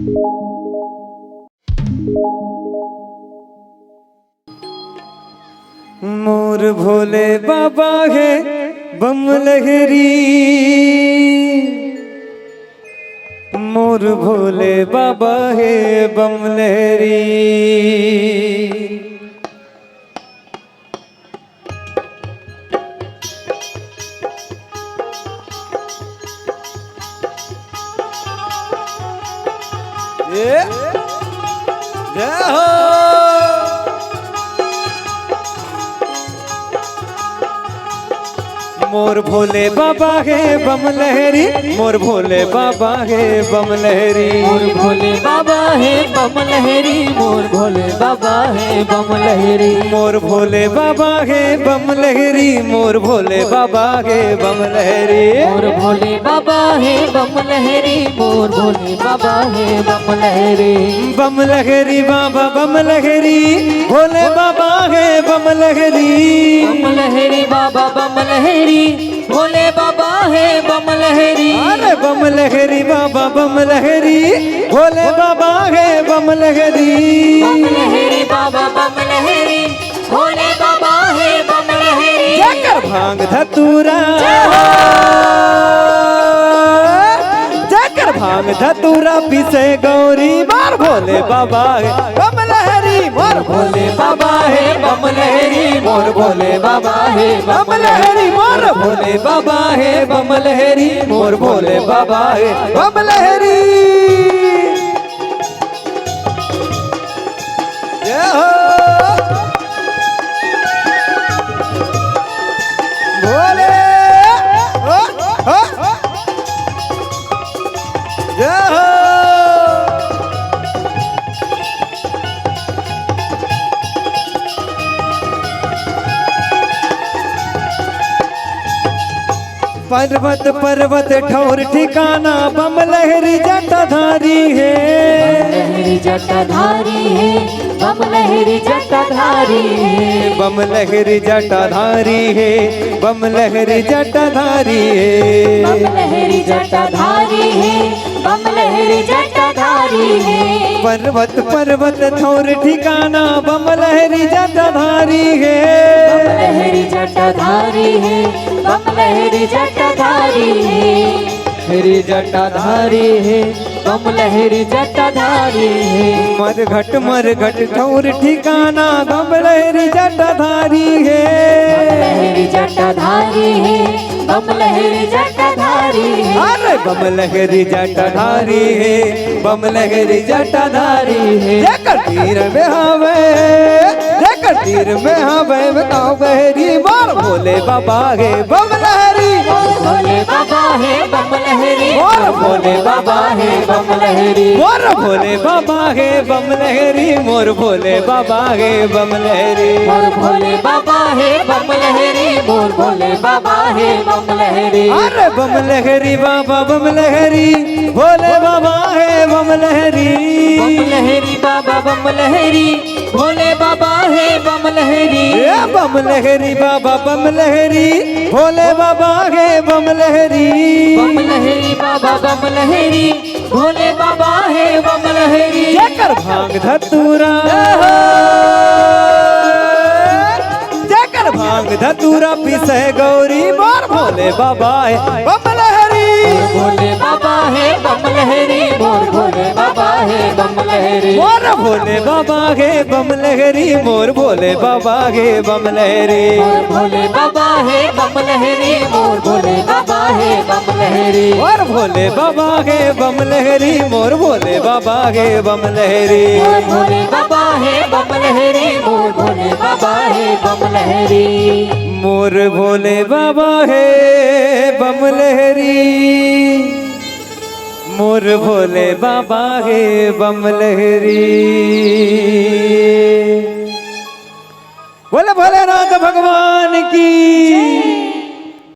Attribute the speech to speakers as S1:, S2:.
S1: मोर भोले बाबा है बम लहरी, मोर भोले बाबा है बम लहरी। जय हो। मोर भोले बाबा है बम लहरी, मोर भोले बाबा है बम लहरी,
S2: मोर भोले बाबा है बम लहरी, मोर भोले बाबा है बम लहरी,
S1: मोर भोले बाबा है बम लहरी, मोर भोले बाबा है बम लहरी,
S2: मोर भोले बाबा है बम लहरी, मोर भोले बाबा है बम लहरी।
S1: बम लहरी बाबा बम लहरी, भोले बाबा है बम लहरी,
S2: बम लहरी बाबा बम लहरी, भोले बाबा है बम लहरी।
S1: अरे बम लहरी बाबा बम लहरी, भोले बाबा है बम लहरी,
S2: बम लहरी बाबा बम लहरी, भोले बाबा है बम लहरी।
S1: जाकर भांग धतूरा, जाकर भांग धतूरा पीसे गौरी, मार भोले बाबा है बम लहरी, मोर भोले बाबा है बम लहरी, मोर भोले बाबा है बम लहरी, मोर भोले बाबा है बम लहरी, मोर भोले बाबा है बम लहरी। जय हो भोले, जय हो। पर्वत पर्वत ठौर ठिकाना बम लहरी जटाधारी है,
S2: लहरी जटाधारी है, बम लहरी जटाधारी है,
S1: बम लहरी जटाधारी है, बम लहरी जटाधारी है,
S2: बम लहरी जटाधारी है, बम लहरी जटाधारी है।
S1: पर्वत पर्वत ठौर ठिकाना बम लहरी जटाधारी है,
S2: बम लहरी जटाधारी है, बम लहरी जटाधारी है, लहरी जटाधारी है, बम लहरी जटाधारी है।
S1: मर घट ठौर ठिकाना बम लहरी जटाधारी है,
S2: लहरी जटाधारी है, बम लहरी जटाधारी है।
S1: अरे बम लहरी जटाधारी है, बम लहरी जटाधारी है। जकर तीर में हवे, जकर तीर में हवे बताओ बहरी, मार भोले बाबा है बम लहरी,
S2: भोले बाबा है बम लहरी,
S1: मोर भोले
S2: बाबा है बम लहरी,
S1: मोर भोले बाबा है बम लहरी, मोर भोले बाबा है बम लहरी,
S2: मोर भोले बाबा है बम लहरी, मोर भोले बाबा है बम लहरी।
S1: अरे बम लहरी बाबा बम लहरी, भोले बाबा है बम लहरी,
S2: बम लहरी बाबा बम लहरी, भोले बाबा है बम लहरी,
S1: बम लहरी बाबा बम लहरी, भोले बाबा है बम लहरी,
S2: बम लहरी बाबा बम लहरी, भोले बाबा है बम लहरी।
S1: जकर भांग धतूरा, जकर भांग धतूरा पीसे गौरी, मार भोले बाबा है बम लहरी,
S2: भोले बाबा है बम लहरी, मोर भोले बाबा है बम लहरी,
S1: मोर भोले बाबा है बम लहरी, मोर भोले बाबा है बम लहरी,
S2: मोर भोले बाबा है बम लहरी, मोर भोले बाबा है बम लहरी,
S1: मोर भोले बाबा है बम लहरी, मोर भोले बाबा है बम लहरी,
S2: मोर भोले बाबा है बम लहरी, मोर भोले बाबा है बम लहरी,
S1: मोर भोले बाबा है बम लहरी, मोर भोले बाबा है बम लहरी। बोले भोलेनाथ भगवान की।